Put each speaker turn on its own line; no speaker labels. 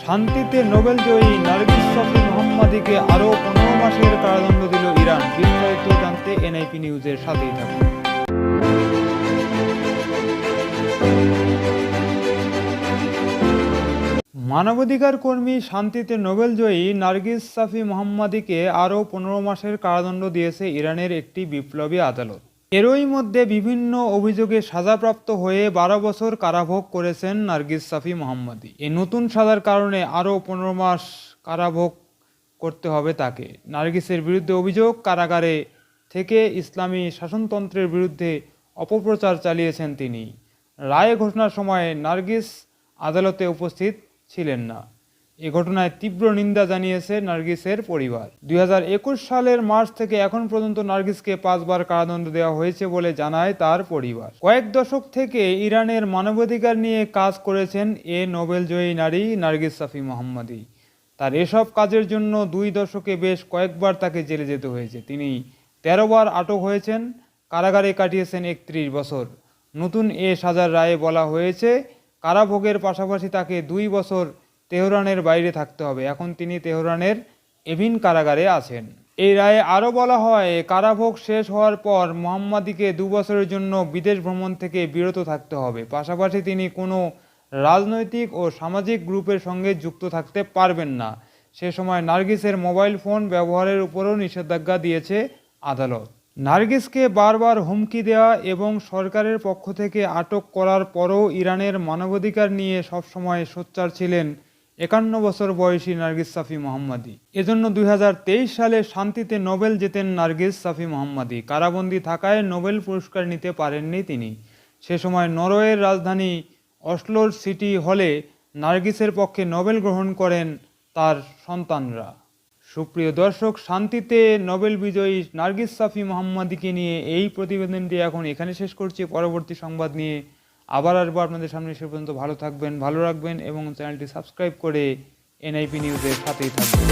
শান্তিতে নোবেল জয়ী নার্গিস সাফি মোহাম্মদীকে আরও 15 মাসের কারাদণ্ড দিল ইরান। বিস্তারিত জানতে এনআইপি নিউজের সাথেই থাকুন। মানবাধিকার কর্মী শান্তিতে নোবেল জয়ী নার্গিস সাফি মোহাম্মদীকে আরও 15 মাসের কারাদণ্ড দিয়েছে ইরানের একটি বিপ্লবী আদালত। এরই মধ্যে বিভিন্ন অভিযোগে সাজাপ্রাপ্ত হয়ে 12 বছর কারাভোগ করেছেন নার্গিস সাফি মোহাম্মদী। এই নতুন সাজার কারণে আরও 15 মাস কারাভোগ করতে হবে তাকে। নার্গিসের বিরুদ্ধে অভিযোগ, কারাগারে থেকে ইসলামী শাসনতন্ত্রের বিরুদ্ধে অপপ্রচার চালিয়েছেন তিনি। রায় ঘোষণার সময় নার্গিস আদালতে উপস্থিত ছিলেন না। এ ঘটনায় তীব্র নিন্দা জানিয়েছে নার্গিসের পরিবার। 2021 সালের মার্চ থেকে এখন পর্যন্ত নার্গিসকে 5 বার কারাদণ্ড দেওয়া হয়েছে বলে জানায় তার পরিবার। কয়েক দশক থেকে ইরানের মানবাধিকার নিয়ে কাজ করেছেন এ নোবেল জয়ী নারী নার্গিস সাফি মোহাম্মদী। তার এসব কাজের জন্য 2 দশকে বেশ কয়েকবার তাকে জেলে যেতে হয়েছে। তিনি 13 বার আটক হয়েছেন, কারাগারে কাটিয়েছেন 31 বছর। নতুন এ সাজার রায়ে বলা হয়েছে কারাভোগের পাশাপাশি তাকে 2 বছর তেহরানের বাইরে থাকতে হবে। এখন তিনি তেহরানের এভিন কারাগারে আছেন। এই রায়ে আরও বলা হয়, কারাভোগ শেষ হওয়ার পর মোহাম্মদীকে 2 বছরের জন্য বিদেশ ভ্রমণ থেকে বিরত থাকতে হবে। পাশাপাশি তিনি কোনো রাজনৈতিক ও সামাজিক গ্রুপের সঙ্গে যুক্ত থাকতে পারবেন না। সে সময় নার্গিসের মোবাইল ফোন ব্যবহারের উপরও নিষেধাজ্ঞা দিয়েছে আদালত। নার্গিসকে বারবার হুমকি দেওয়া এবং সরকারের পক্ষ থেকে আটক করার পরও ইরানের মানবাধিকার নিয়ে সবসময় সোচ্চার ছিলেন 51 বছর বয়সী নার্গিস সাফি মোহাম্মদী। এজন্য 2023 সালে শান্তিতে নোবেল জেতেন নার্গিস সাফি মোহাম্মদী। কারাবন্দী থাকায় নোবেল পুরস্কার নিতে পারেননি তিনি। সে সময় নরওয়ের রাজধানী অসলোর সিটি হলে নার্গিসের পক্ষে নোবেল গ্রহণ করেন তার সন্তানরা। সুপ্রিয় দর্শক, শান্তিতে নোবেল বিজয়ী নার্গিস সাফি মোহাম্মদীকে নিয়ে এই প্রতিবেদনটি এখন এখানে শেষ করছি। পরবর্তী সংবাদ নিয়ে আবার আসবো আপনাদের সামনে। সে পর্যন্ত ভালো থাকবেন, ভালো রাখবেন এবং চ্যানেলটি সাবস্ক্রাইব করে এনআইপি নিউজের সাথেই থাকবেন।